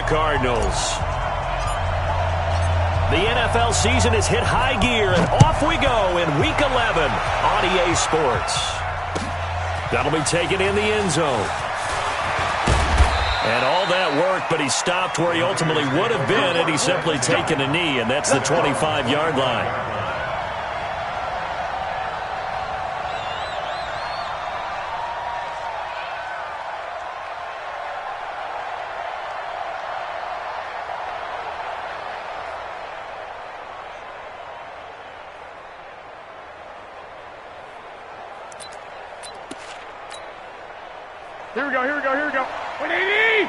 Cardinals. The NFL season has hit high gear, and off we go in Week 11 on EA Sports. That'll be taken in the end zone. And all that work, but he stopped where he ultimately would have been had he simply taken a knee, and that's the 25-yard line. Here we go, here we go, here we go. 180!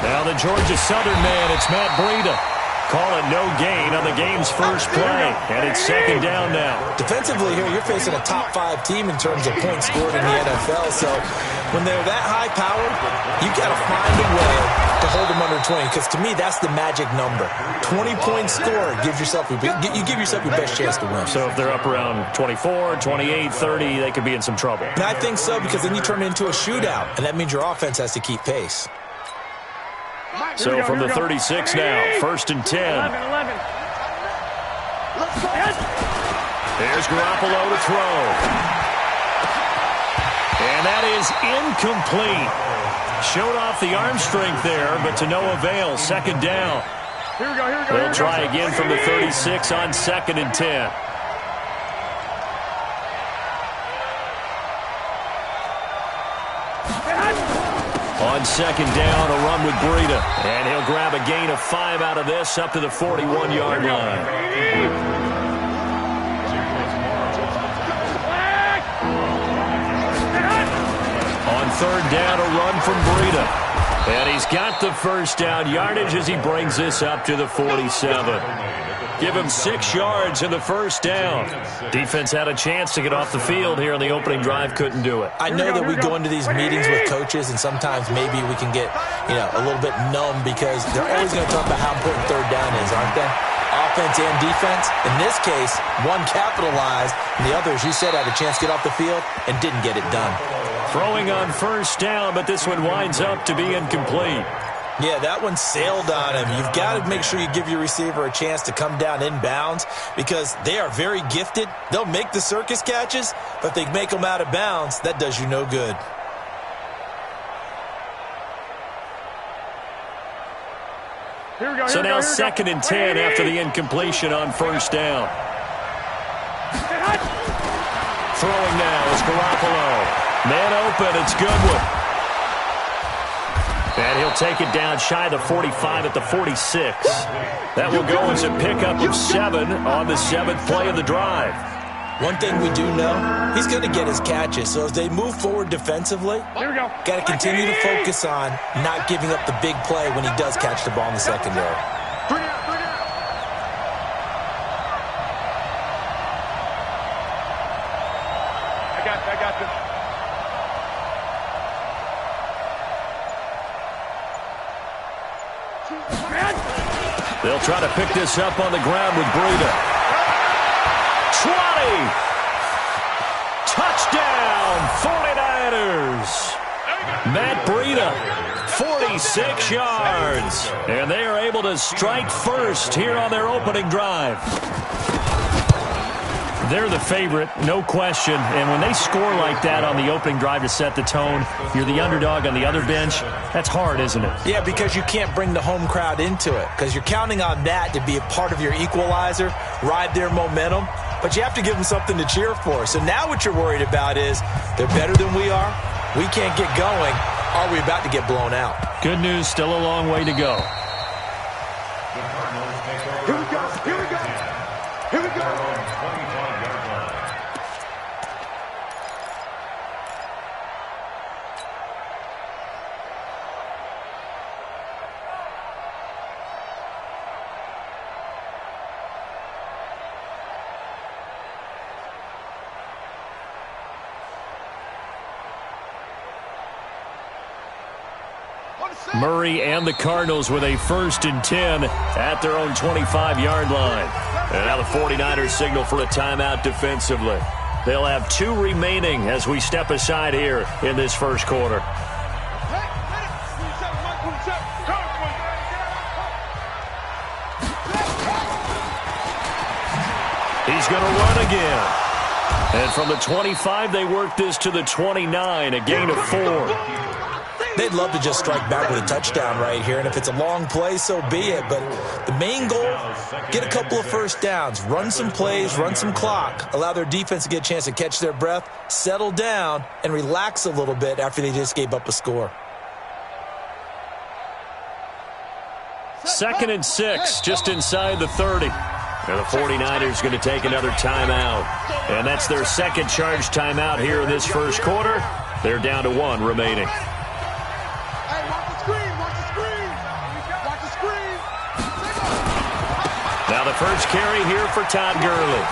Now the Georgia Southern man, it's Matt Breida. Call it no gain on the game's first play, and it's second down now. Defensively here, you're facing a top-5 team in terms of points scored in the NFL, so when they're that high-powered, you got to find a way to hold them under 20, because to me, that's the magic number. 20 points scored gives yourself you give yourself your best chance to win. So if they're up around 24, 28, 30, they could be in some trouble. And I think so, because then you turn it into a shootout, and that means your offense has to keep pace. So from the 36 now, 1st and 10. 11. There's Garoppolo to throw. And that is incomplete. Showed off the arm strength there, but to no avail. Second down. Here we go, here we go. They'll try again from the 36 on 2nd and 10. On 2nd down, a run with Breida. And he'll grab a gain of 5 out of this up to the 41-yard line. On 3rd down, a run from Breida. And he's got the first down yardage as he brings this up to the 47. Give him 6 yards in the first down. Defense had a chance to get off the field here on the opening drive, couldn't do it. I know that we go into these meetings with coaches, and sometimes maybe we can get, a little bit numb because they're always going to talk about how important 3rd down is, aren't they? Offense and defense. In this case, one capitalized, and the other, as you said, had a chance to get off the field and didn't get it done. Throwing on 1st down, but this one winds up to be incomplete. Yeah, that one sailed on him. You've got to make sure you give your receiver a chance to come down inbounds because they are very gifted. They'll make the circus catches, but if they make them out of bounds, that does you no good. Here we go, so now here we 2nd and 10 after the incompletion on 1st down. Throwing now is Garoppolo. Man open, it's Goodwin. And he'll take it down shy of the 45 at the 46. That will go as a pickup of 7 on the 7th play of the drive. One thing we do know, he's going to get his catches. So as they move forward defensively, got to continue to focus on not giving up the big play when he does catch the ball in the secondary. I got this. They'll try to pick this up on the ground with Breida. 20! Touchdown, 49ers! Matt Breida, 46 yards. And they are able to strike first here on their opening drive. They're the favorite, no question. And when they score like that on the opening drive to set the tone, you're the underdog on the other bench. That's hard, isn't it? Yeah, because you can't bring the home crowd into it because you're counting on that to be a part of your equalizer, ride their momentum. But you have to give them something to cheer for. So now what you're worried about is they're better than we are. We can't get going. Are we about to get blown out? Good news, still a long way to go. Here we go, here we go, here we go. Murray and the Cardinals with a 1st and 10 at their own 25-yard line. And now the 49ers signal for a timeout defensively. They'll have 2 remaining as we step aside here in this first quarter. He's going to run again. And from the 25, they work this to the 29, a gain of 4. They'd love to just strike back with a touchdown right here, and if it's a long play, so be it. But the main goal, get a couple of first downs, run some plays, run some clock, allow their defense to get a chance to catch their breath, settle down, and relax a little bit after they just gave up a score. 2nd and 6, just inside the 30. And the 49ers going to take another timeout. And that's their second charge timeout here in this first quarter. They're down to 1 remaining. Now the first carry here for Todd Gurley.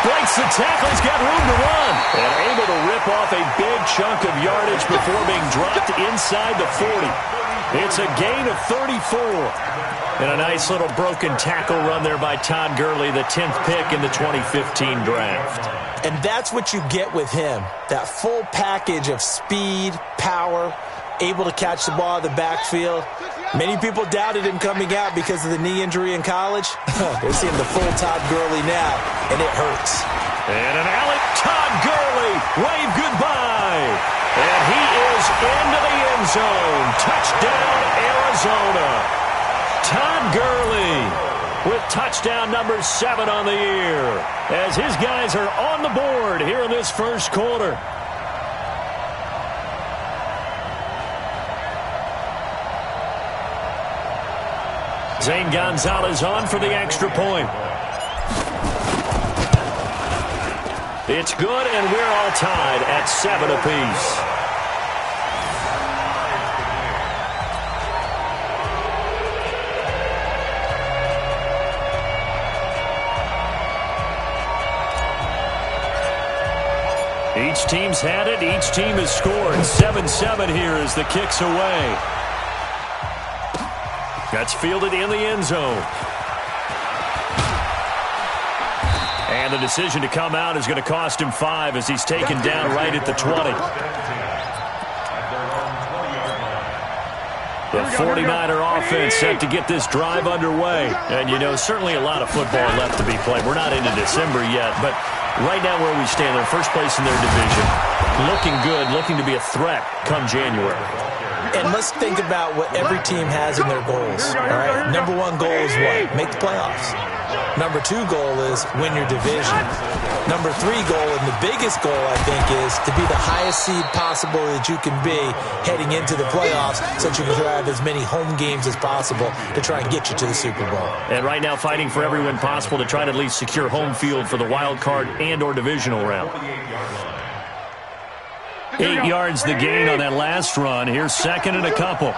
Breaks the tackle. He's got room to run. And able to rip off a big chunk of yardage before being dropped inside the 40. It's a gain of 34. And a nice little broken tackle run there by Todd Gurley, the 10th pick in the 2015 draft. And that's what you get with him, that full package of speed, power, able to catch the ball in the backfield. Many people doubted him coming out because of the knee injury in college. They're seeing the full Todd Gurley now, and it hurts. And an alley, Todd Gurley, wave goodbye. And he is into the end zone. Touchdown, Arizona. Todd Gurley with touchdown number 7 on the year as his guys are on the board here in this first quarter. Zane Gonzalez on for the extra point. It's good, and we're all tied at 7 apiece. Each team's had it. Each team has scored. 7-7 here as the kick's away. That's fielded in the end zone. And the decision to come out is going to cost him 5 as he's taken down right at the 20. The 49er offense set to get this drive underway. And, you know, certainly a lot of football left to be played. We're not into December yet, but right now where we stand, they're first place in their division. Looking good, looking to be a threat come January. And let's think about what every team has in their goals. All right? Number 1 goal is what? Make the playoffs. Number 2 goal is win your division. Number 3 goal, and the biggest goal, I think, is to be the highest seed possible that you can be heading into the playoffs so that you can have as many home games as possible to try and get you to the Super Bowl. And right now fighting for every win possible to try to at least secure home field for the wild card and or divisional round. 8 yards the gain on that last run. Here's 2nd and a couple.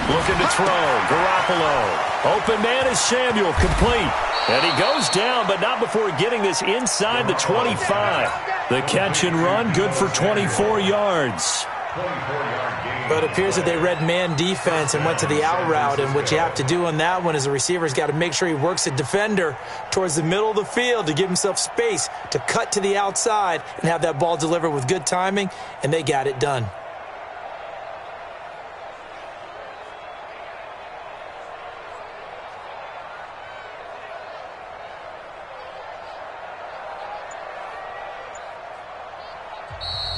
Looking to throw. Garoppolo. Open man is Samuel. Complete. And he goes down, but not before getting this inside the 25. The catch and run, good for 24 yards. But it appears that they read man defense and went to the out route, and what you have to do on that one is the receiver's got to make sure he works the defender towards the middle of the field to give himself space to cut to the outside and have that ball delivered with good timing, and they got it done.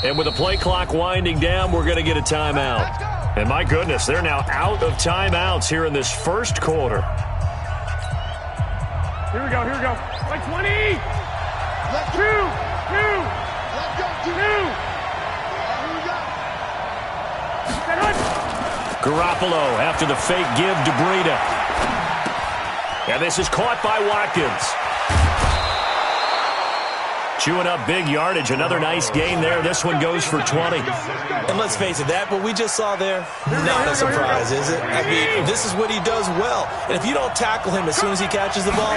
And with the play clock winding down, we're going to get a timeout. And my goodness, they're now out of timeouts here in this first quarter. Here we go, here we go. Like 20. Left 2. Let's go, 2. Here we go. Garoppolo after the fake give to Breida. And this is caught by Watkins. Chewing up big yardage. Another nice gain there. This one goes for 20. And let's face it, that what we just saw there, not a surprise, is it? I mean, this is what he does well. And if you don't tackle him as soon as he catches the ball,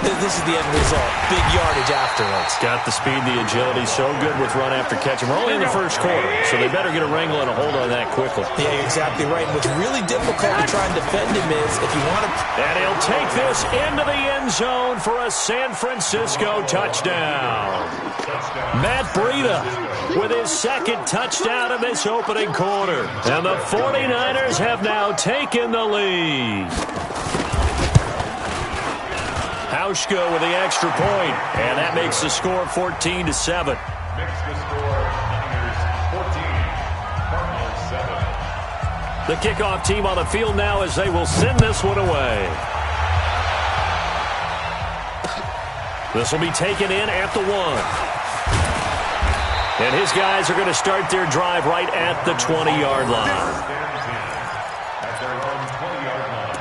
this is the end result. Big yardage afterwards. Got the speed, the agility, so good with run after catch. And we're only in the first quarter, so they better get a wrangle and a hold on that quickly. Yeah, you're exactly right. And what's really difficult to try and defend him is if you want to... And he'll take this into the end zone for a San Francisco touchdown. Matt Breida with his second touchdown in this opening quarter. And the 49ers have now taken the lead. Hauschka with the extra point, and that makes the score 14-7. Makes the score Niners 14, Cardinals 7. The kickoff team on the field now as they will send this one away. This will be taken in at the 1. And his guys are going to start their drive right at the 20-yard line. At their own 20-yard line.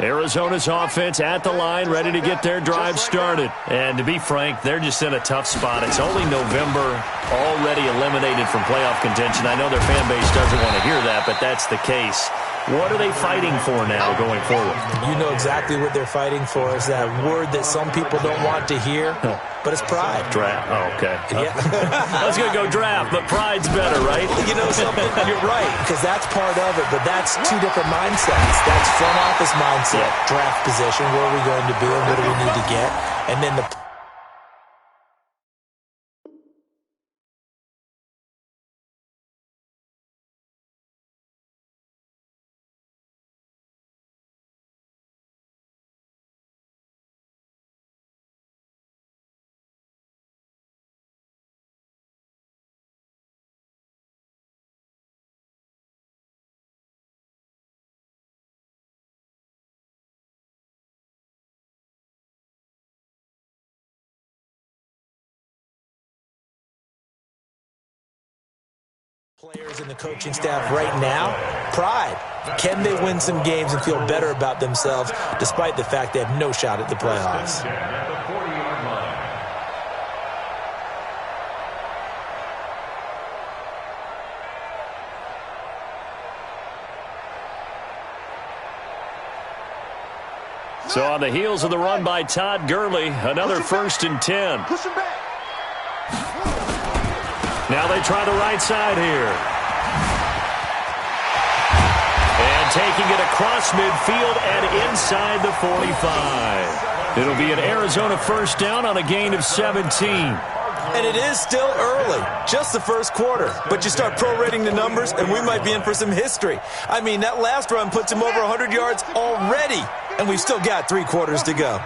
Arizona's offense at the line, ready to get their drive started. And to be frank, they're just in a tough spot. It's only November, already eliminated from playoff contention. I know their fan base doesn't want to hear that, but that's the case. What are they fighting for now going forward? You know exactly what they're fighting for. Is that word that some people don't want to hear, but it's pride. Draft. Oh, okay. Yeah. I was going to go draft, but pride's better, right? You know something? You're right, because that's part of it, but that's two different mindsets. That's front office mindset, draft position, where are we going to be and what do we need to get, and then the... Players and the coaching staff right now, pride. Can they win some games and feel better about themselves despite the fact they have no shot at the playoffs? At the 40-yard line. So on the heels of the run by Todd Gurley, another 1st and 10. Push him back. Now they try the right side here. And taking it across midfield and inside the 45. It'll be an Arizona 1st down on a gain of 17. And it is still early, just the first quarter. But you start prorating the numbers, and we might be in for some history. I mean, that last run puts him over 100 yards already, and we've still got 3 quarters to go.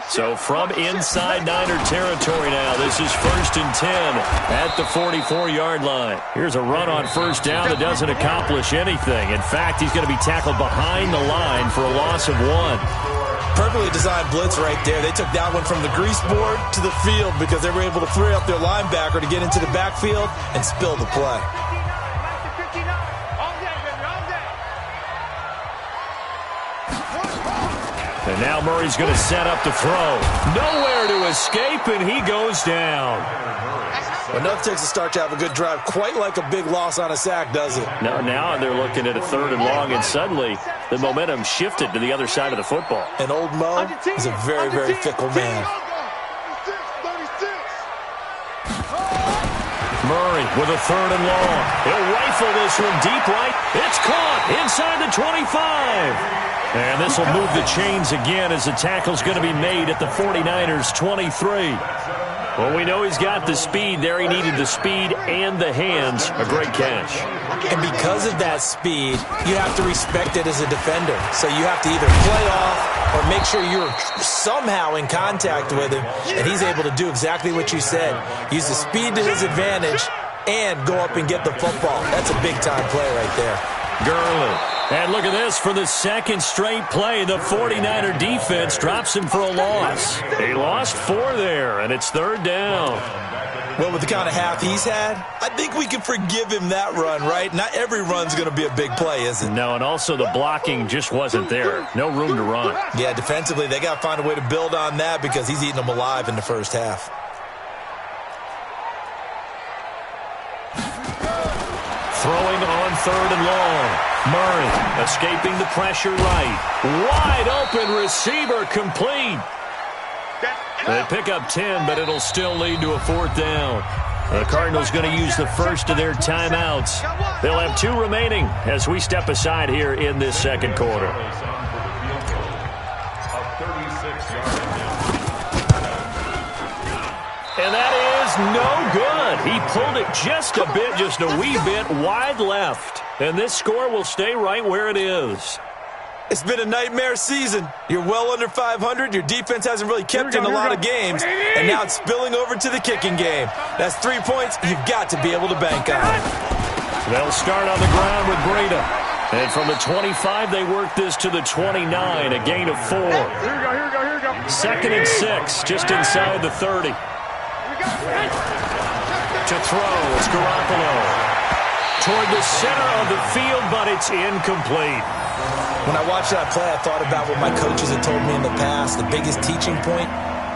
So from inside Niner territory now, this is 1st and 10 at the 44-yard line. Here's a run on 1st down that doesn't accomplish anything. In fact, he's going to be tackled behind the line for a loss of 1. Perfectly designed blitz right there. They took that one from the grease board to the field because they were able to free up their linebacker to get into the backfield and spill the play. And now Murray's going to set up to throw. Nowhere to escape, and he goes down. Enough takes to start to have a good drive, quite like a big loss on a sack, does it? Now they're looking at a 3rd and long, and suddenly the momentum shifted to the other side of the football. And old Mo is a very, very fickle man. Murray with a 3rd and long. He'll rifle this one deep right. It's caught inside the 25. And this will move the chains again as the tackle's going to be made at the 49ers 23. Well, we know he's got the speed there. He needed the speed and the hands. A great catch. And because of that speed, you have to respect it as a defender. So you have to either play off or make sure you're somehow in contact with him. And he's able to do exactly what you said. Use the speed to his advantage and go up and get the football. That's a big-time play right there. Gurley. And look at this. For the second straight play, the 49er defense drops him for a loss. He lost 4 there, and it's third down. Well, with the kind of half he's had, I think we can forgive him that run, right? Not every run's going to be a big play, is it? No, and also the blocking just wasn't there. No room to run. Yeah, defensively, they got to find a way to build on that because he's eating them alive in the first half. Throwing on third and long. Murray escaping the pressure right. Wide open receiver complete. They pick up 10, but it'll still lead to a fourth down. The Cardinals going to use the first of their timeouts. They'll have 2 remaining as we step aside here in this second quarter. And that is no good. He pulled it just a wee bit wide left. And this score will stay right where it is. It's been a nightmare season. You're well under 500. Your defense hasn't really kept in a lot of games. And now it's spilling over to the kicking game. That's 3 points you've got to be able to bank on. They'll start on the ground with Breida. And from the 25, they work this to the 29, a gain of 4. Here we go. Second and 6, just inside the 30. To throw, it's Garoppolo. Toward the center of the field, but it's incomplete. When I watched that play, I thought about what my coaches had told me in the past. The biggest teaching point,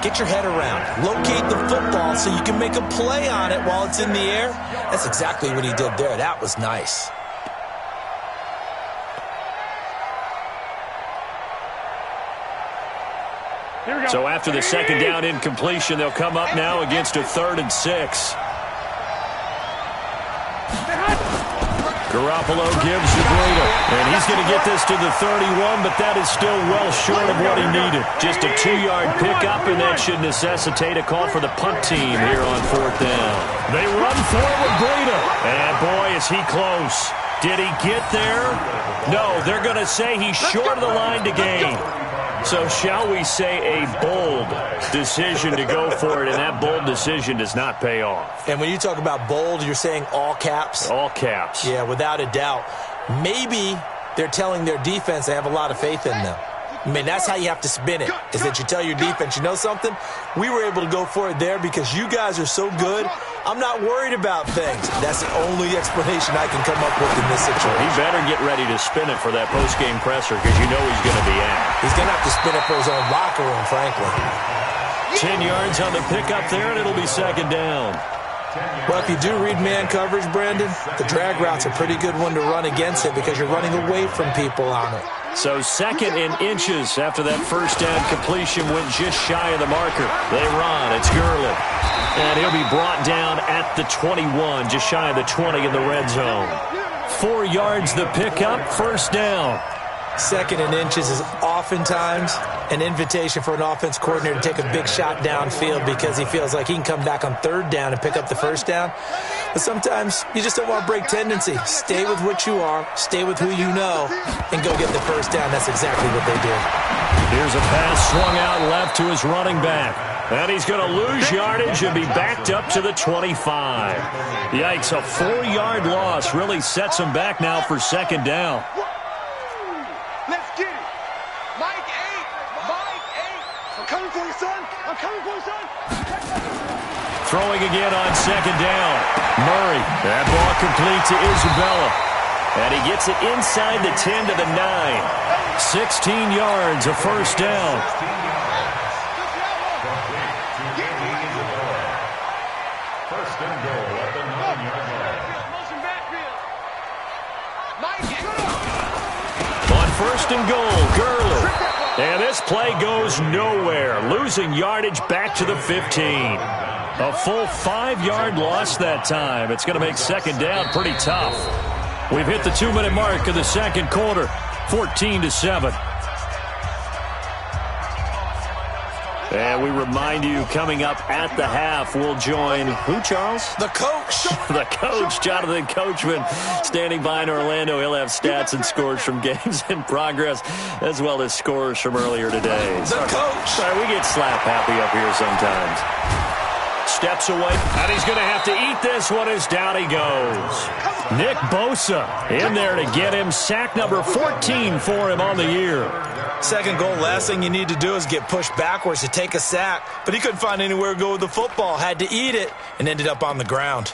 get your head around. Locate the football so you can make a play on it while it's in the air. That's exactly what he did there. That was nice. So after the second down incompletion, they'll come up now against a 3rd and 6. Garoppolo gives to Breida, and he's going to get this to the 31, but that is still well short of what he needed. Just a 2-yard pickup, and that should necessitate a call for the punt team here on 4th down. They run for it with Breida, and boy, is he close. Did he get there? No, they're going to say he's short of the line to gain. So shall we say a bold decision to go for it, and that bold decision does not pay off. And when you talk about bold, you're saying all caps? All caps. Yeah, without a doubt. Maybe they're telling their defense they have a lot of faith in them. I mean, that's how you have to spin it, is that you tell your defense, you know something? We were able to go for it there because you guys are so good. I'm not worried about things. That's the only explanation I can come up with in this situation. He better get ready to spin it for that post-game presser because you know he's going to be at. He's going to have to spin it for his own locker room, frankly. 10 yards on the pickup there, and it'll be second down. Well, if you do read man coverage, Brandon, the drag route's a pretty good one to run against it because you're running away from people on it. So second and inches after that first down completion went just shy of the marker. They run. It's Gurley. And he'll be brought down at the 21, just shy of the 20 in the red zone. 4 yards the pickup, first down. Second and inches is oftentimes an invitation for an offense coordinator to take a big shot downfield because he feels like he can come back on third down and pick up the first down. But sometimes you just don't want to break tendency. Stay with what you are, stay with who you know, and go get the first down. That's exactly what they did. Here's a pass swung out left to his running back. And he's going to lose yardage and be backed up to the 25. Yikes, a 4-yard loss really sets him back now for second down. Let's get it. Mike 8. I'm coming for you, son. Throwing again on second down. Murray. That ball complete to Isabella. And he gets it inside the 10 to the 9. 16 yards, a first down. First and goal at the 9-yard line. On first and goal, Gurley. And this play goes nowhere, losing yardage back to the 15. A full 5-yard loss that time. It's going to make second down pretty tough. We've hit the 2-minute mark of the second quarter, 14-7. And we remind you, coming up at the half, we'll join who, Charles? The coach. The coach, Jonathan Coachman, standing by in Orlando. He'll have stats and scores from games in progress, as well as scores from earlier today. The coach. Sorry, we get slap happy up here sometimes. Steps away, and he's going to have to eat this one as down he goes. Nick Bosa in there to get him sack number 14 for him on the year. Second goal, last thing you need to do is get pushed backwards to take a sack. But he couldn't find anywhere to go with the football, had to eat it, and ended up on the ground.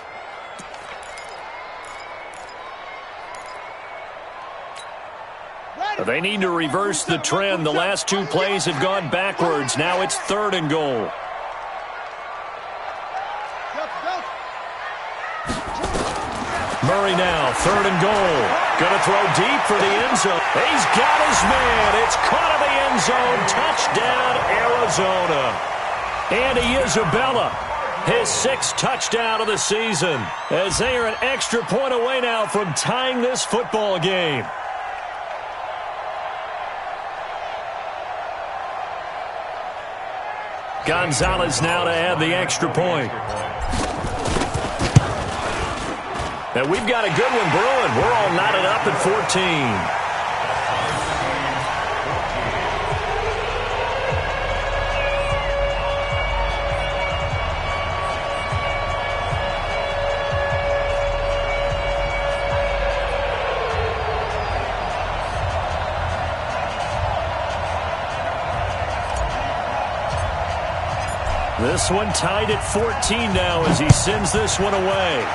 They need to reverse the trend. The last two plays have gone backwards. Now it's 3rd and goal. Murray now, 3rd and goal. Going to throw deep for the end zone. He's got his man. It's caught in the end zone. Touchdown, Arizona. Andy Isabella, his 6th touchdown of the season, as they are an extra point away now from tying this football game. Gonzalez now to add the extra point. And we've got a good one brewing. We're all knotted up at 14. This one tied at 14 now as he sends this one away.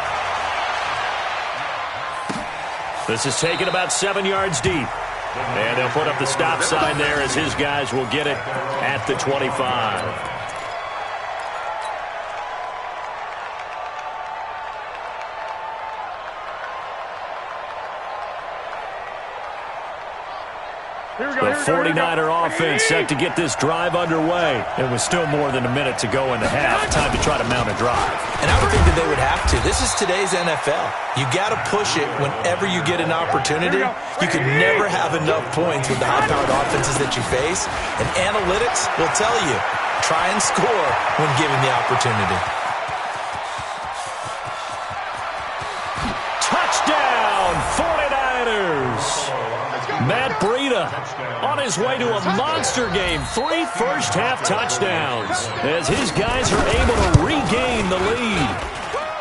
This is taken about 7 yards deep. And they'll put up the stop sign there as his guys will get it at the 25. The 49er offense set to get this drive underway. It was still more than a minute to go in the half. Time to try to mount a drive. And I would think that they would have to. This is today's NFL. You got to push it whenever you get an opportunity. You can never have enough points with the high-powered offenses that you face. And analytics will tell you, try and score when given the opportunity. Touchdown, 49ers! Matt Breida on his way to a monster game. 3 first-half touchdowns as his guys are able to regain the lead.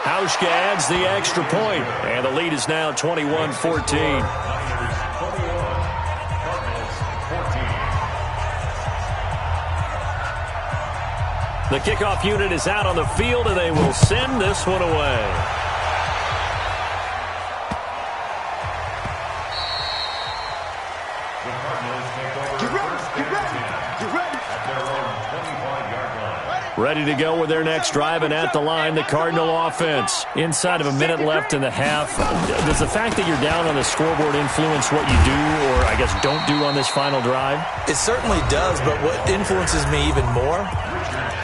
Hauschka adds the extra point, and the lead is now 21-14. The kickoff unit is out on the field, and they will send this one away. Ready to go with their next drive, and at the line, the Cardinal offense. Inside of a minute left in the half. Does the fact that you're down on the scoreboard influence what you do, or I guess don't do on this final drive? It certainly does, but what influences me even more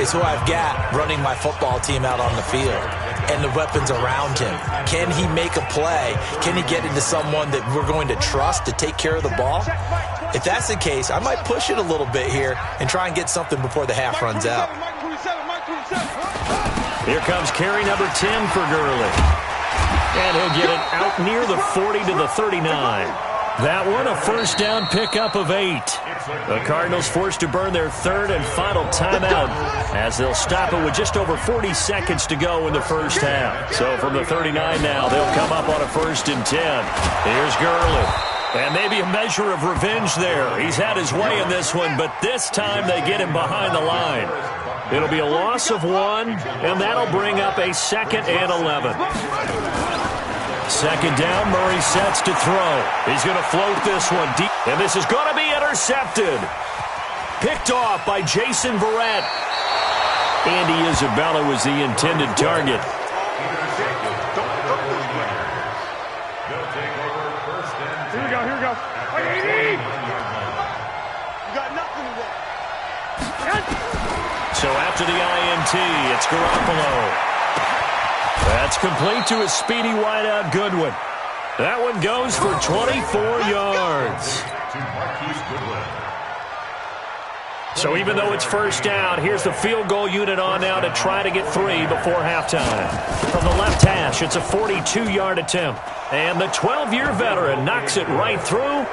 is who I've got running my football team out on the field and the weapons around him. Can he make a play? Can he get into someone that we're going to trust to take care of the ball? If that's the case, I might push it a little bit here and try and get something before the half runs out. Here comes carry number 10 for Gurley. And he'll get it out near the 40 to the 39. That one a first down pickup of 8. The Cardinals forced to burn their 3rd and final timeout as they'll stop it with just over 40 seconds to go in the first half. So from the 39 now, they'll come up on a 1st and 10. Here's Gurley. And maybe a measure of revenge there. He's had his way in this one, but this time they get him behind the line. It'll be a loss of 1, and that'll bring up a 2nd and 11. 2nd down, Murray sets to throw. He's going to float this one deep, and this is going to be intercepted. Picked off by Jason Verrett. Andy Isabella was the intended target. Here we go, here we go. You got nothing today. So after the INT, it's Garoppolo. That's complete to a speedy wideout Goodwin. That one goes for 24 yards. So even though it's first down, here's the field goal unit on now to try to get 3 before halftime. From the left hash, it's a 42-yard attempt. And the 12-year veteran knocks it right through.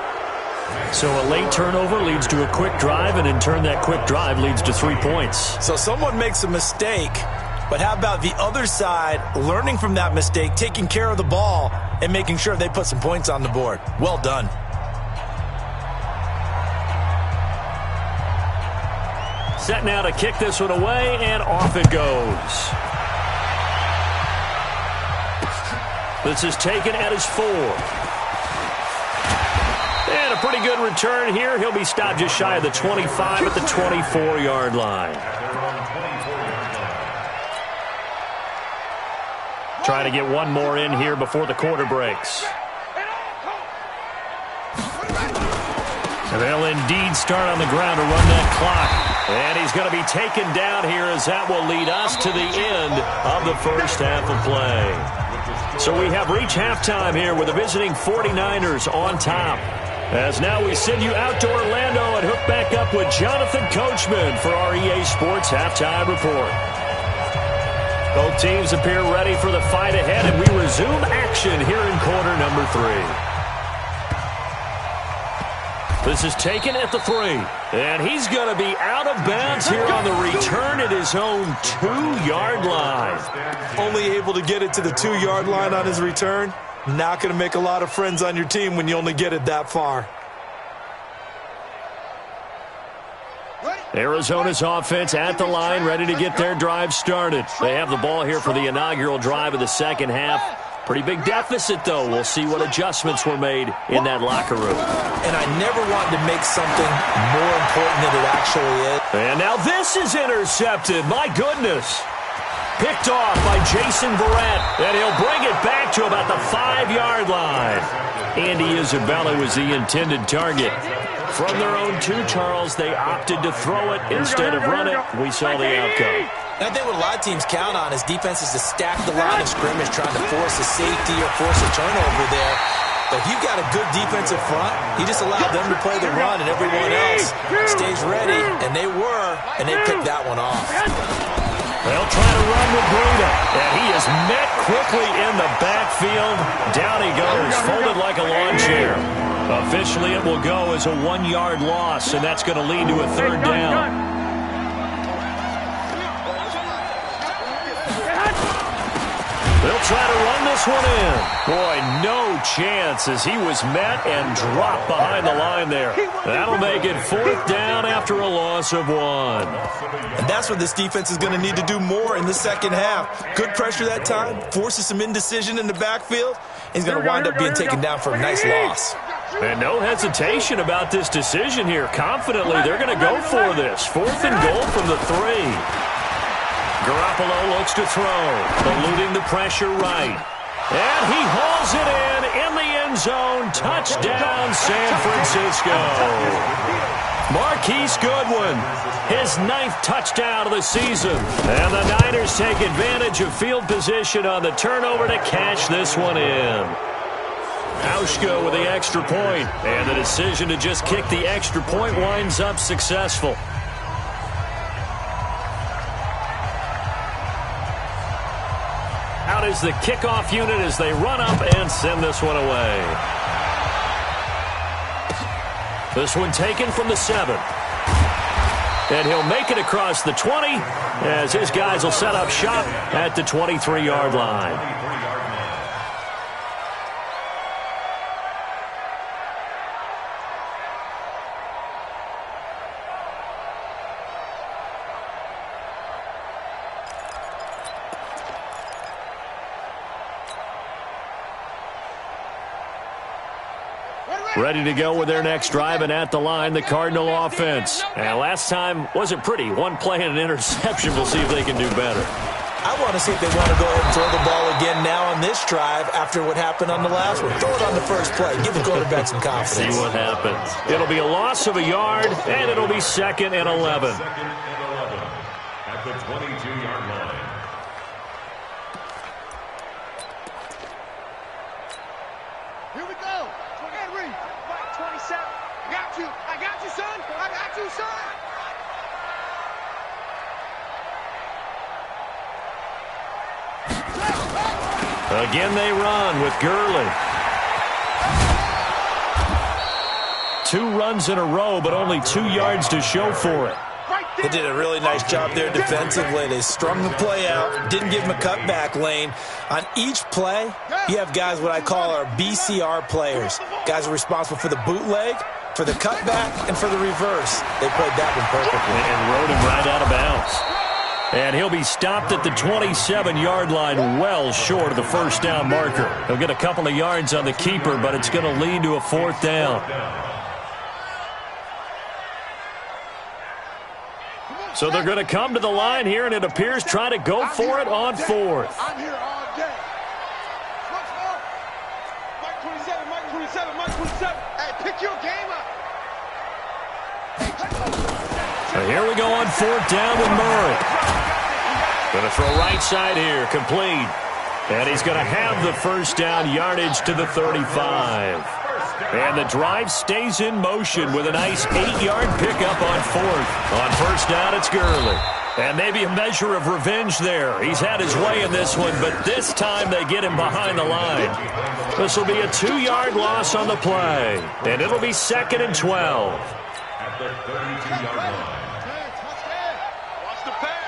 So a late turnover leads to a quick drive, and in turn that quick drive leads to 3 points. So someone makes a mistake, but how about the other side learning from that mistake, taking care of the ball, and making sure they put some points on the board. Well done. Set now to kick this one away, and off it goes. This is taken at his 4. And a pretty good return here. He'll be stopped just shy of the 25 at the 24-yard line. Trying to get one more in here before the quarter breaks. And they'll indeed start on the ground to run that clock. And he's going to be taken down here as that will lead us to the end of the first half of play. So we have reached halftime here with the visiting 49ers on top. As now we send you out to Orlando and hook back up with Jonathan Coachman for our EA Sports Halftime Report. Both teams appear ready for the fight ahead, and we resume action here in quarter number 3. This is taken at the 3, and he's going to be out of bounds here on the return at his own 2-yard line. Only able to get it to the 2-yard line on his return. Not going to make a lot of friends on your team when you only get it that far. Arizona's offense at the line, ready to get their drive started. They have the ball here for the inaugural drive of the second half. Pretty big deficit, though. We'll see what adjustments were made in that locker room. And I never wanted to make something more important than it actually is. And now this is intercepted. My goodness. Picked off by Jason Verrett, and he'll bring it back to about the 5-yard line. Andy Isabella was the intended target. From their own 2, Charles, they opted to throw it instead of run it. We saw the outcome. I think what a lot of teams count on is defenses to stack the line of scrimmage, trying to force a safety or force a turnover there. But if you've got a good defensive front, you just allow them to play the run, and everyone else stays ready, and they were, and they picked that one off. They'll try to run with Breida, and he is met quickly in the backfield. Down he goes, folded like a lawn chair. Officially, it will go as a 1-yard loss, and that's going to lead to a 3rd down. They'll try to run this one in. Boy, no chance as he was met and dropped behind the line there. That'll make it 4th down after a loss of 1. And that's what this defense is going to need to do more in the second half. Good pressure that time, forces some indecision in the backfield. He's going to wind up being taken down for a nice loss. And no hesitation about this decision here. Confidently, they're going to go for this. 4th and goal from the 3. Garoppolo looks to throw, eluding the pressure right. And he hauls it in the end zone. Touchdown, San Francisco. Marquise Goodwin, his 9th touchdown of the season. And the Niners take advantage of field position on the turnover to cash this one in. Hauschka with the extra point, and the decision to just kick the extra point winds up successful. Out is the kickoff unit as they run up and send this one away. This one taken from the 7. And he'll make it across the 20 as his guys will set up shop at the 23-yard line. Ready to go with their next drive, and at the line, the Cardinal offense. And last time wasn't pretty. One play and an interception. We'll see if they can do better. I want to see if they want to go ahead and throw the ball again now on this drive after what happened on the last one. Throw it on the first play. Give the quarterback some confidence. See what happens. It'll be a loss of a yard, and it'll be 2nd and 11. At the 22-yard line. Here we go. Henry, 27. I got you, son. I got you, son. Again they run with Gurley. 2 runs in a row, but only 2 yards to show for it. They did a really nice job there defensively. They strung the play out, didn't give him a cutback lane. On each play, you have guys what I call our BCR players. Guys are responsible for the bootleg, for the cutback, and for the reverse. They played that one perfectly. And rode him right out of bounds. And he'll be stopped at the 27-yard line, well short of the first down marker. He'll get a couple of yards on the keeper, but it's going to lead to a fourth down. So they're going to come to the line here, and it appears trying to go for it on fourth. I'm here all day. Mike 27, Mike 27, Mike 27. Hey, pick your game up. So here we go on fourth down with Murray. Going to throw right side here, complete. And he's going to have the first down, yardage to the 35. And the drive stays in motion with a nice 8-yard pickup on fourth. On first down, it's Gurley. And maybe a measure of revenge there. He's had his way in this one, but this time they get him behind the line. This will be a 2-yard loss on the play. And it'll be 2nd and 12. At the 32-yard line. Watch the pass.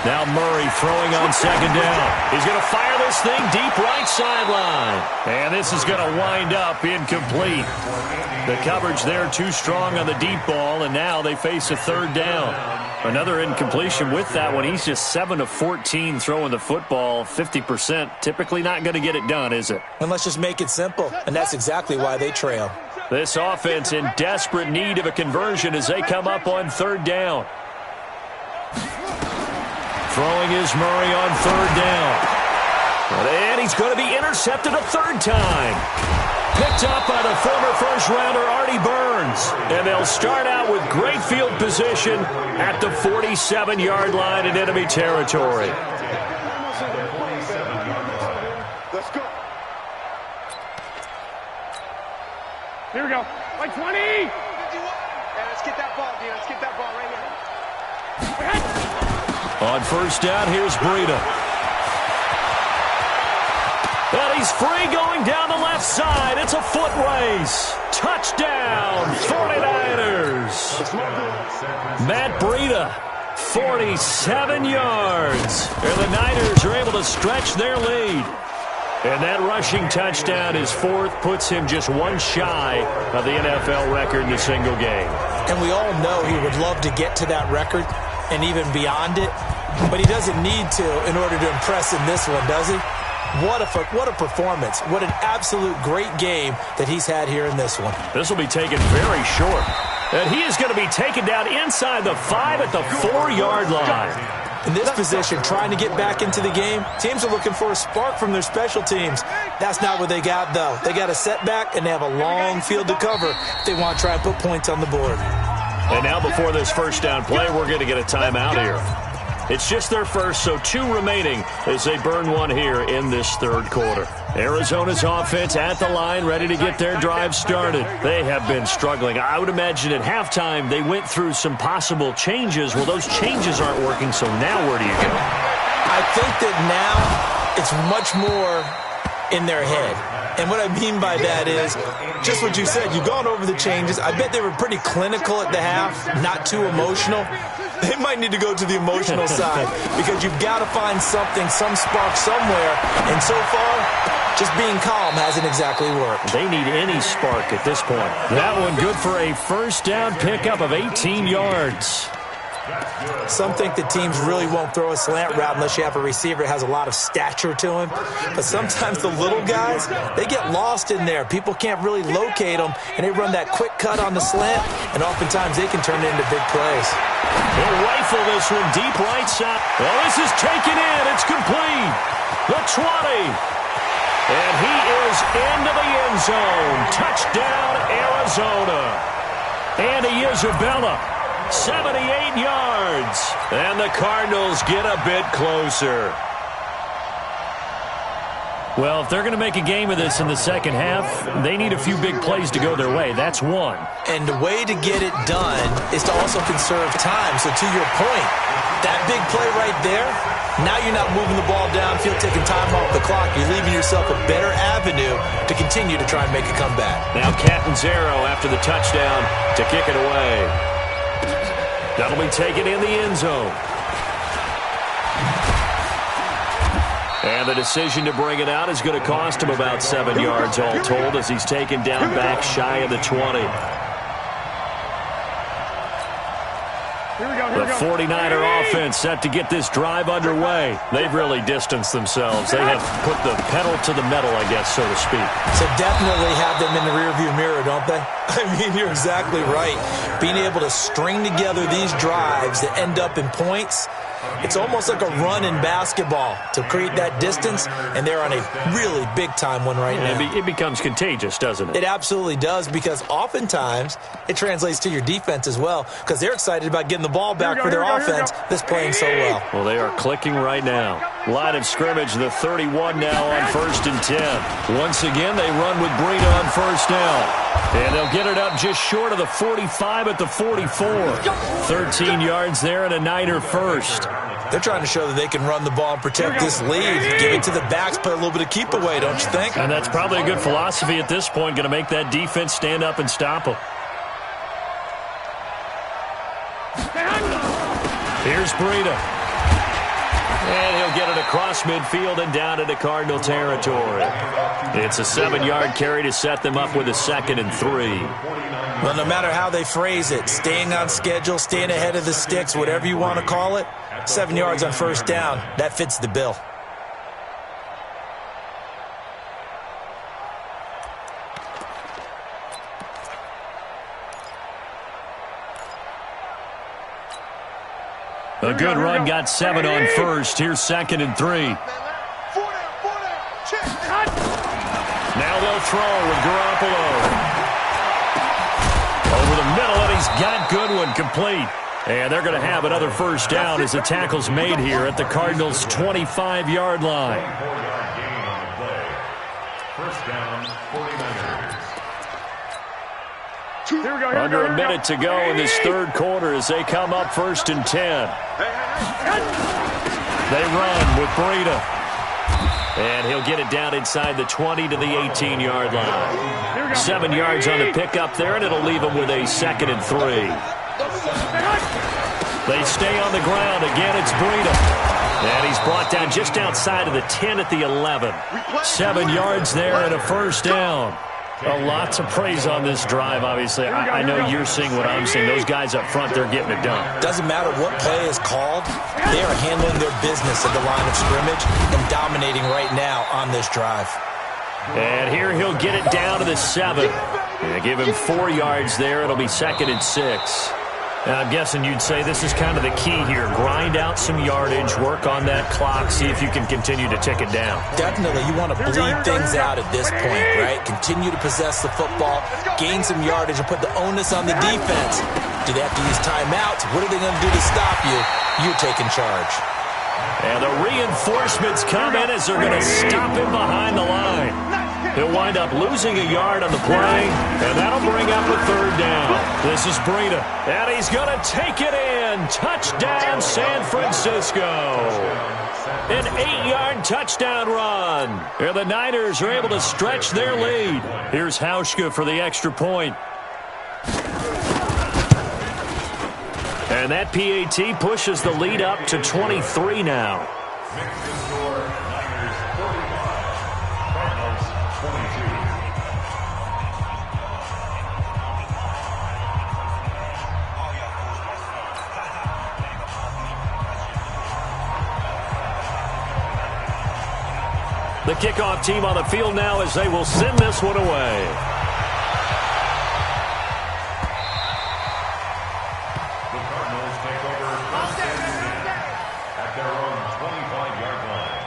Now Murray throwing on second down. He's going to fire this thing deep right sideline. And this is going to wind up incomplete. The coverage there too strong on the deep ball, and now they face a third down. Another incompletion with that one. He's just 7 of 14 throwing the football, 50%. Typically not going to get it done, is it? And let's just make it simple, and that's exactly why they trail. This offense in desperate need of a conversion as they come up on third down. Throwing is Murray on third down. And he's going to be intercepted a third time. Picked up by the former first-rounder Artie Burns. And they'll start out with great field position at the 47-yard line in enemy territory. Let's go. Here we go. Like 20. 51. Yeah, let's get that ball, dude. Let's get that ball right here. On first down, here's Breida. And he's free going down the left side. It's a foot race. Touchdown, 49ers. Matt Breida, 47 yards. And the Niners are able to stretch their lead. And that rushing touchdown is fourth, puts him just one shy of the NFL record in a single game. And we all know he would love to get to that record and even beyond it, but he doesn't need to in order to impress in this one, does he? What a performance. What an absolute great game that he's had here in this one. This will be taken very short. And he is going to be taken down inside the 5 at the 4-yard line. In this position, trying to get back into the game, teams are looking for a spark from their special teams. That's not what they got, though. They got a setback, and they have a long field to cover if they want to try and put points on the board. And now before this first down play, we're going to get a timeout here. It's just their first, so 2 remaining as they burn one here in this third quarter. Arizona's offense at the line, ready to get their drive started. They have been struggling. I would imagine at halftime they went through some possible changes. Well, those changes aren't working, so now where do you go? I think that now it's much more in their head. And what I mean by that is just what you said. You've gone over the changes. I bet they were pretty clinical at the half, not too emotional. They might need to go to the emotional side because you've got to find something, some spark somewhere. And so far, just being calm hasn't exactly worked. They need any spark at this point. That one good for a first down pickup of 18 yards. Some think that teams really won't throw a slant route unless you have a receiver that has a lot of stature to him. But sometimes the little guys, they get lost in there. People can't really locate them, and they run that quick cut on the slant, and oftentimes they can turn it into big plays. They'll rifle this one deep right side. Well, this is taken in. It's complete. The 20. And he is into the end zone. Touchdown, Arizona. Andy Isabella, 78 yards. And the Cardinals get a bit closer. Well, if they're going to make a game of this in the second half, they need a few big plays to go their way. That's one. And the way to get it done is to also conserve time. So to your point, that big play right there, now you're not moving the ball downfield, taking time off the clock. You're leaving your yourself a better avenue to continue to try and make a comeback. Now Catanzaro after the touchdown to kick it away. That'll be taken in the end zone. And the decision to bring it out is going to cost him about 7 yards all told as he's taken down back shy of the 20. The 49er offense set to get this drive underway. They've really distanced themselves. They have put the pedal to the metal, I guess, so to speak. So definitely have them in the rearview mirror, don't they? I mean, you're exactly right. Being able to string together these drives that end up in points, it's almost like a run in basketball to create that distance, and they're on a really big-time one right now. It becomes contagious, doesn't it? It absolutely does, because oftentimes it translates to your defense as well, because they're excited about getting the ball back for their offense that's playing so well. Well, they are clicking right now. Line of scrimmage, the 31 now on 1st and 10. Once again, they run with Breida on first down. And they'll get it up just short of the 45 at the 44. 13 yards there and a Niner first. They're trying to show that they can run the ball and protect this lead. Give it to the backs, play a little bit of keep away, don't you think? And that's probably a good philosophy at this point, going to make that defense stand up and stop them. Here's Breida. And he'll get it across midfield and down into Cardinal territory. It's a 7-yard carry to set them up with a 2nd and 3. Well, no matter how they phrase it, staying on schedule, staying ahead of the sticks, whatever you want to call it, 7 yards on first down, that fits the bill. A good run, got 7 on first. Here's 2nd and 3. Now they'll throw with Garoppolo. Over the middle, and he's got Goodwin complete. And they're going to have another first down as the tackle's made here at the Cardinals' 25-yard line. First down, 49ers. Under a minute to go in this third quarter as they come up 1st and 10. They run with Breida. And he'll get it down inside the 20 to the 18-yard line. 7 yards on the pickup there, and it'll leave them with a 2nd and 3. They stay on the ground. Again, it's Breida. And he's brought down just outside of the 10 at the 11. 7 yards there and a first down. Lots of praise on this drive, obviously. I know you're seeing what I'm seeing. Those guys up front, they're getting it done. Doesn't matter what play is called. They are handling their business at the line of scrimmage and dominating right now on this drive. And here he'll get it down to the 7. And give him 4 yards there. It'll be 2nd and 6. And I'm guessing you'd say this is kind of the key here. Grind out some yardage, work on that clock, see if you can continue to tick it down. Definitely. You want to bleed things out at this point, right? Continue to possess the football, gain some yardage, and put the onus on the defense. Do they have to use timeouts? What are they going to do to stop you? You're taking charge. And the reinforcements come in as they're going to stop him behind the line. He'll wind up losing a yard on the play, and that'll bring up a 3rd down. This is Breida, and he's going to take it in. Touchdown, San Francisco. An 8-yard touchdown run. And the Niners are able to stretch their lead. Here's Hauschka for the extra point. And that PAT pushes the lead up to 23 now. The kickoff team on the field now as they will send this one away. The Cardinals take over first and 10 at their own 25-yard line.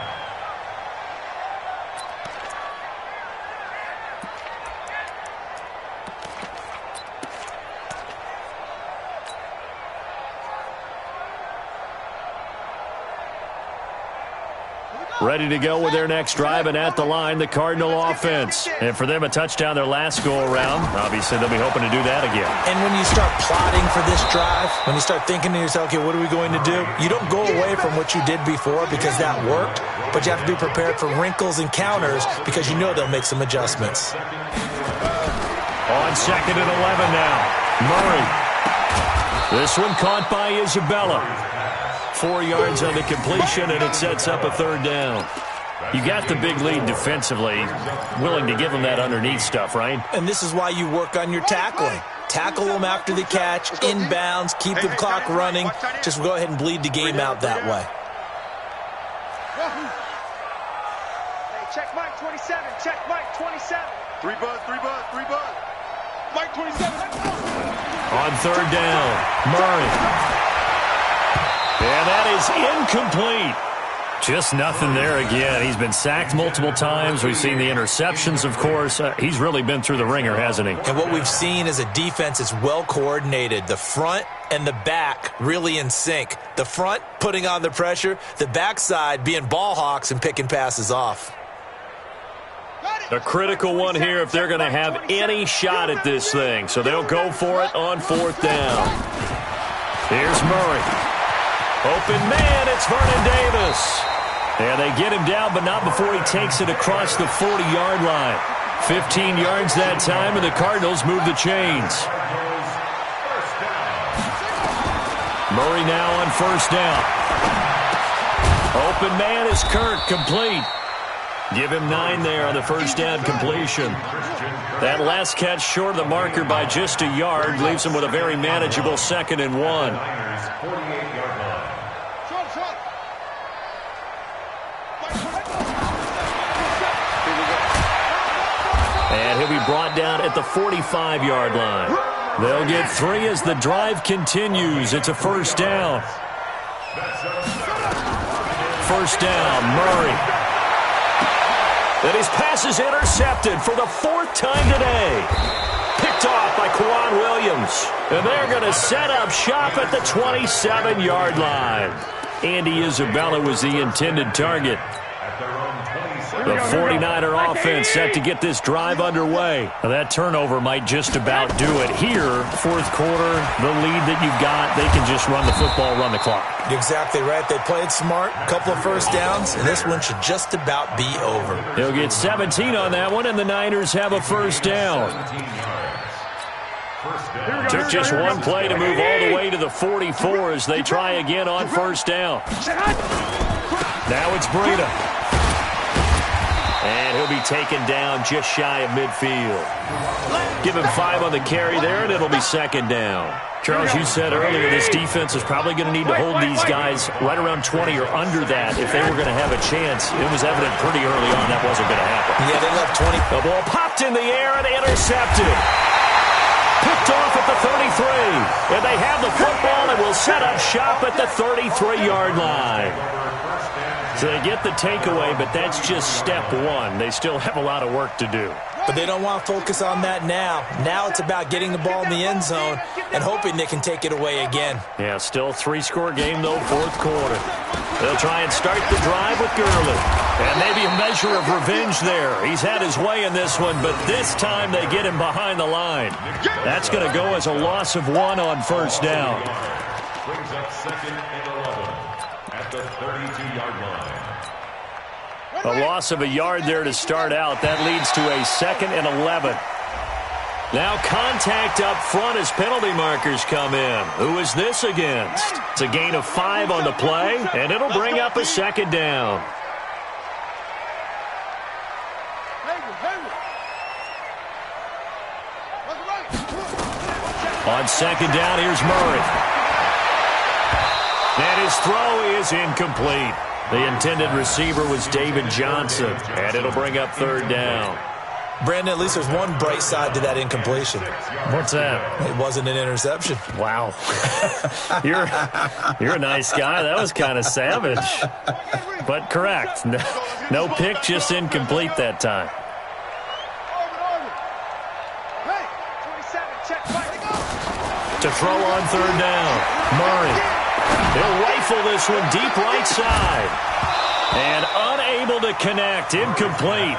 ready to go with their next drive, and at the line, the Cardinal offense. And for them, a touchdown their last go-around. Obviously, they'll be hoping to do that again. And when you start plotting for this drive, when you start thinking to yourself, okay, what are we going to do? You don't go away from what you did before because that worked, but you have to be prepared for wrinkles and counters because you know they'll make some adjustments. On 2nd and 11 now, Murray. This one caught by Isabella. 4 yards on the completion, and it sets up a 3rd down. You got the big lead defensively, willing to give them that underneath stuff, right? And this is why you work on your tackling. Tackle them after the catch, inbounds, keep the clock running. Just go ahead and bleed the game out that way. Hey, check Mike 27. Check Mike 27. 3 bud. Mike 27. On 3rd down, Murray. And that is incomplete. Just nothing there again. He's been sacked multiple times. We've seen the interceptions, of course. He's really been through the ringer, hasn't he? And what we've seen is a defense that's well coordinated. The front and the back really in sync. The front putting on the pressure, the backside being ball hawks and picking passes off. A critical one here if they're going to have any shot at this thing. So they'll go for it on 4th down. Here's Murray. Open man, it's Vernon Davis. And they get him down, but not before he takes it across the 40-yard line. 15 yards that time, and the Cardinals move the chains. Murray now on 1st down. Open man is Kirk, complete. Give him 9 there on the 1st down completion. That last catch short of the marker by just a yard leaves him with a very manageable 2nd and 1. And he'll be brought down at the 45-yard line. They'll get 3 as the drive continues. It's a 1st down. 1st down, Murray. And his pass is intercepted for the 4th time today. Picked off by Quan Williams. And they're going to set up shop at the 27-yard line. Andy Isabella was the intended target. The 49er offense set to get this drive underway. Now that turnover might just about do it. Here, 4th quarter, the lead that you've got, they can just run the football, run the clock. Exactly right. They played smart, a couple of 1st downs, and this one should just about be over. He'll get 17 on that one, and the Niners have a 1st down. Took just one play to move all the way to the 44 as they try again on 1st down. Now it's Breida. And he'll be taken down just shy of midfield. Give him 5 on the carry there, and it'll be 2nd down. Charles, you said earlier this defense is probably going to need to hold these guys right around 20 or under that if they were going to have a chance. It was evident pretty early on that wasn't going to happen. Yeah, they left 20. The ball popped in the air and intercepted. Picked off at the 33. And they have the football and will set up shop at the 33-yard line. So they get the takeaway, but that's just step 1. They still have a lot of work to do. But they don't want to focus on that now. Now it's about getting the ball in the end zone and hoping they can take it away again. Yeah, still 3-score game, though, 4th quarter. They'll try and start the drive with Gurley. And maybe a measure of revenge there. He's had his way in this one, but this time they get him behind the line. That's going to go as a loss of 1 on 1st down. Brings up 2nd and 11 at the 32-yard line. A loss of a yard there to start out. That leads to a 2nd and 11. Now contact up front as penalty markers come in. Who is this against? It's a gain of 5 on the play, and it'll bring up a 2nd down. On 2nd down, here's Murray. And his throw is incomplete. The intended receiver was David Johnson, and it'll bring up 3rd down. Brandon, at least there's one bright side to that incompletion. What's that? It wasn't an interception. Wow. You're a nice guy. That was kind of savage. But correct. No pick, just incomplete that time. To throw on 3rd down, Murray. He'll rifle this one deep right side. And unable to connect. Incomplete.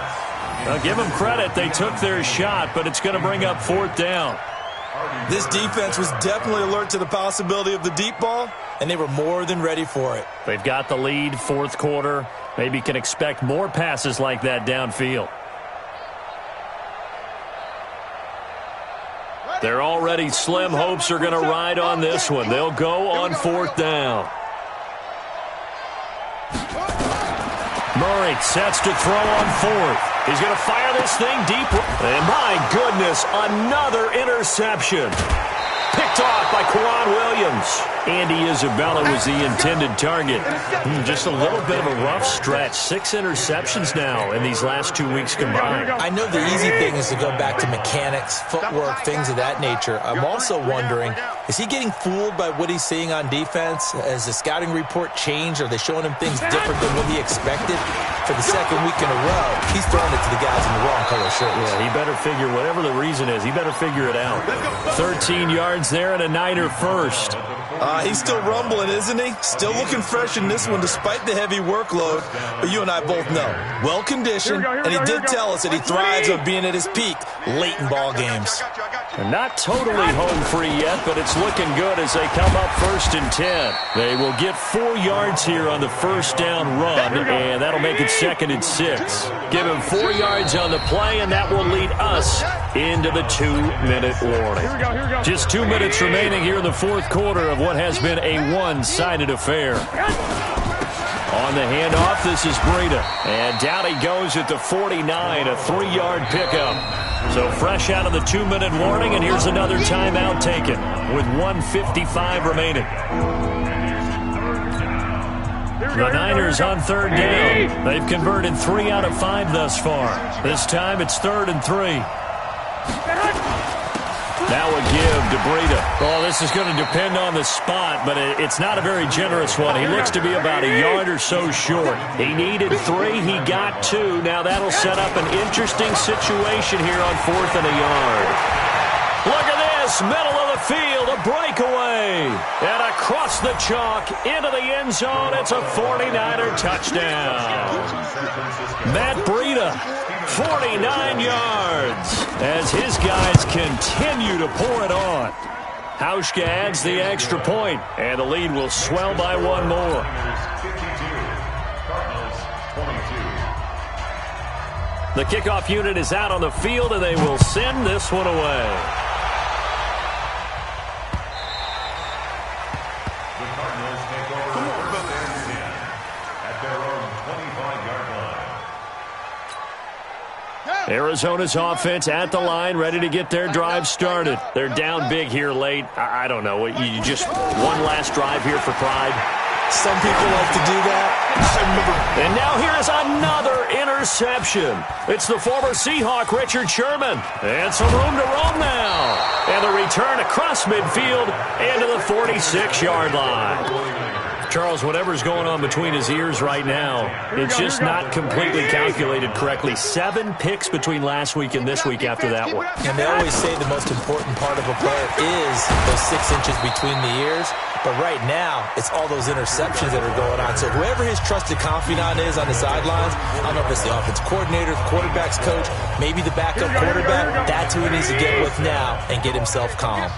Now, give them credit. They took their shot, but it's going to bring up 4th down. This defense was definitely alert to the possibility of the deep ball, and they were more than ready for it. They've got the lead, 4th quarter. Maybe can expect more passes like that downfield. Their already slim hopes are going to ride on this one. They'll go on 4th down. Murray sets to throw on 4th. He's going to fire this thing deep. And my goodness, another interception. Picked off by Quran Williams. Andy Isabella was the intended target. Just a little bit of a rough stretch. 6 interceptions now in these last 2 weeks combined. I know the easy thing is to go back to mechanics, footwork, things of that nature. I'm also wondering, is he getting fooled by what he's seeing on defense? Has the scouting report changed? Are they showing him things different than what he expected? For the second week in a row, he's throwing it to the guys in the wrong color shirts. Yeah, he better figure, whatever the reason is, he better figure it out. 13 yards there and a Niner first. He's still rumbling, isn't he? Still looking fresh in this one despite the heavy workload. But you and I both know, well-conditioned, and he did tell us that he thrives on being at his peak late in ball games. And not totally home free yet, but it's looking good as they come up 1st and 10. They will get 4 yards here on the 1st down run, and that'll make it 2nd and 6. Give him 4 yards on the play, and that will lead us into the 2-minute warning. Just 2 minutes remaining here in the 4th quarter of what has been a one-sided affair. On the handoff, this is Breida. And down he goes at the 49, a 3-yard pickup. So fresh out of the 2-minute warning, and here's another timeout taken with 1:55 remaining. The Niners on 3rd down. They've converted 3 out of 5 thus far. This time it's 3rd and 3. Now a give to Breida. Oh, this is going to depend on the spot, but it's not a very generous one. He looks to be about a yard or so short. He needed 3. He got 2. Now that'll set up an interesting situation here on 4th and a yard. Look at this. Middle of the field. A breakaway. And across the chalk into the end zone. It's a 49er touchdown. Matt Breida. 49 yards as his guys continue to pour it on. Hauschka adds the extra point, and the lead will swell by 1 more. The kickoff unit is out on the field, and they will send this one away. The Cardinals take over 1st and 10 at their own 25-yard line. Arizona's offense at the line, ready to get their drive started. They're down big here late. I don't know. You just one last drive here for pride. Some people like to do that. And now here is another interception. It's the former Seahawk, Richard Sherman. And some room to roam now. And the return across midfield and to the 46-yard line. Charles, whatever's going on between his ears right now, it's just not completely calculated correctly. 7 picks between last week and this week after that one. And they always say the most important part of a player is those 6 inches between the ears. But right now, it's all those interceptions that are going on. So whoever his trusted confidant is on the sidelines, I don't know if it's the offense coordinator, the quarterback's coach, maybe the backup quarterback, that's who he needs to get with now and get himself calm.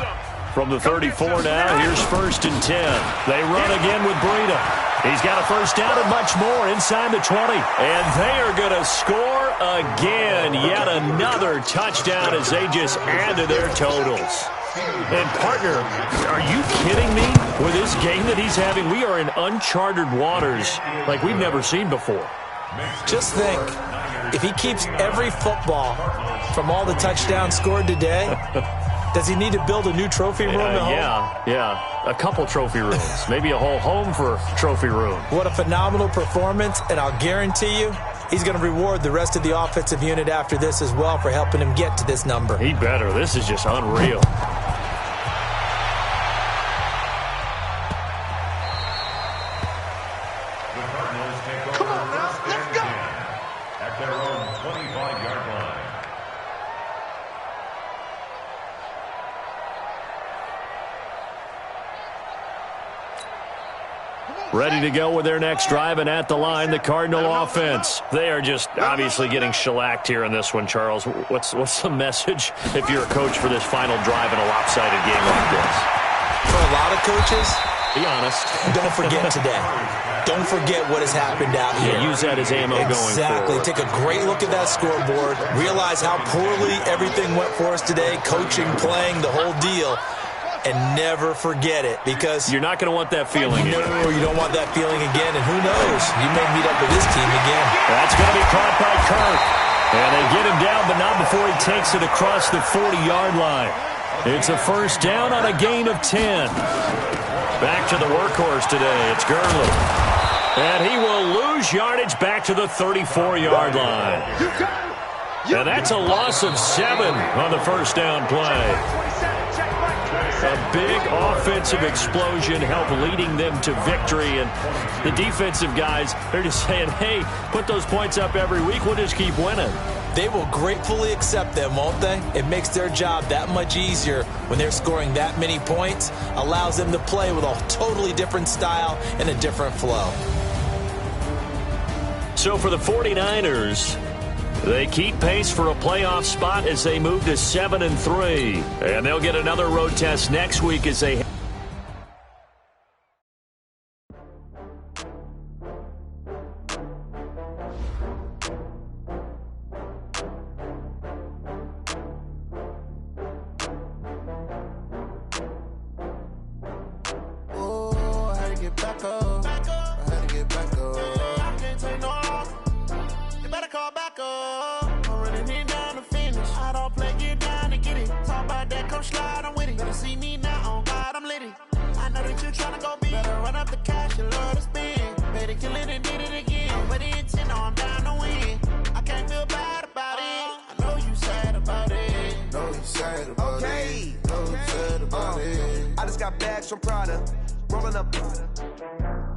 From the 34 now, here's 1st and 10. They run again with Breida. He's got a 1st down and much more inside the 20. And they are going to score again. Yet another touchdown as they just add to their totals. And, partner, are you kidding me? With this game that he's having, we are in uncharted waters like we've never seen before. Just think, if he keeps every football from all the touchdowns scored today, does he need to build a new trophy room at home? Yeah. A couple trophy rooms. Maybe a whole home for trophy room. What a phenomenal performance, and I'll guarantee you, he's going to reward the rest of the offensive unit after this as well for helping him get to this number. He better. This is just unreal. The Cardinals take over 1st and 10 at their own 25-yard line. Ready to go with their next drive, and at the line, the Cardinal offense. They are just obviously getting shellacked here in this one, Charles. What's the message if you're a coach for this final drive in a lopsided game like this? For a lot of coaches, be honest. Don't forget today. Don't forget what has happened out here. Yeah, use that as ammo going forward. Exactly. Take a great look at that scoreboard. Realize how poorly everything went for us today. Coaching, playing, the whole deal. And never forget it, because you're not going to want that feeling. No, you don't want that feeling again. And who knows? You may meet up with this team again. That's going to be caught by Kirk. And they get him down, but not before he takes it across the 40-yard line. It's a first down on a gain of 10. Back to the workhorse today. It's Gurley. And he will lose yardage back to the 34-yard line. And that's a loss of 7 on the first down play. A big offensive explosion helped leading them to victory. And the defensive guys, they're just saying, hey, put those points up every week. We'll just keep winning. They will gratefully accept them, won't they? It makes their job that much easier when they're scoring that many points. Allows them to play with a totally different style and a different flow. So for the 49ers, they keep pace for a playoff spot as they move to 7-3. And they'll get another road test next week as they...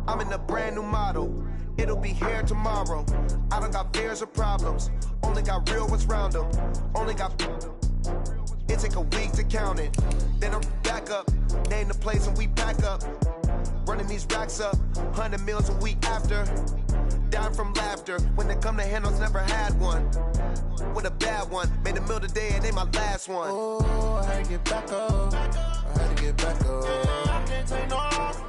I'm in a brand new model. It'll be here tomorrow. I don't got fears or problems. Only got real ones round them. Only got... It take a week to count it. Then I'm back up. Name the place and we pack up. Running these racks up. 100 meals a week after. Dying from laughter. When they come to handles, never had one. With a bad one. Made a meal today and they my last one. Oh, I had to get back up. I had to get back up. I can't take no off.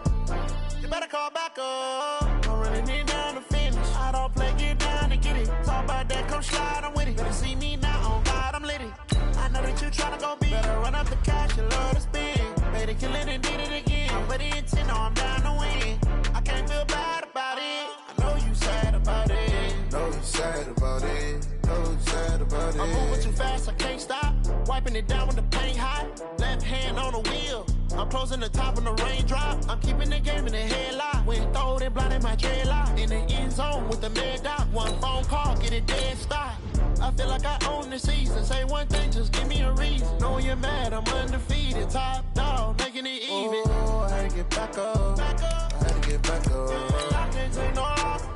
You better call back up. I'm running it down to finish. I don't play, get down and get it. Talk about that, come slide, I'm with it. Better see me now, on God, I'm litty. I know that you tryna go big. Better run up the cash, you love to spend. Made a kill it and did it again. But the intent, no, I'm down to win. I can't feel bad about it. I know you sad about it. Know you sad about it. Know you sad about it. I'm moving too fast, I can't stop. Wiping it down with the paint hot. Left hand on the wheel. I'm closing the top on the raindrop. I'm keeping the game in the headlock. When throwed and blinded my dreadlock. In the end zone with the mad dot. One phone call, get it dead stop. I feel like I own the season. Say one thing, just give me a reason. Knowing you're mad, I'm undefeated. Top dog, making it even. Oh, I had to get back up. I had to get back up. I can't take no off.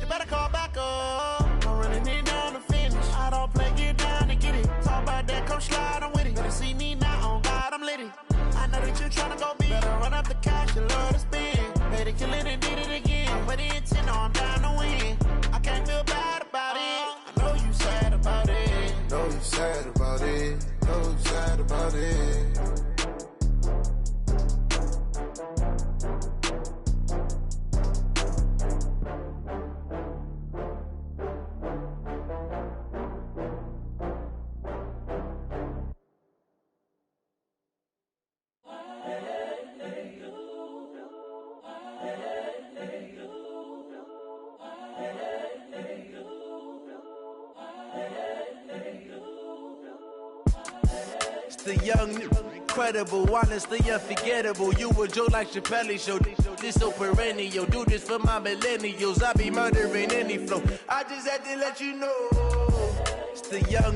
You better call back up. I'm running it down to finish. I don't play, get down and get it. Talk about that, come slide, I'm with it. Better see me now, on God, I'm litty. I know that you tryna go big. Better run up the cash, you love to spend. Made a kill it and did it again. But the intent, no, I'm down to win. I can't feel bad about it. I know you sad about it. Know you sad about it. Know you sad about it. The young, incredible, honestly unforgettable. You a Joe like Chappelle show. This so perennial. Do this for my millennials. I be murdering any flow. I just had to let you know. It's the young.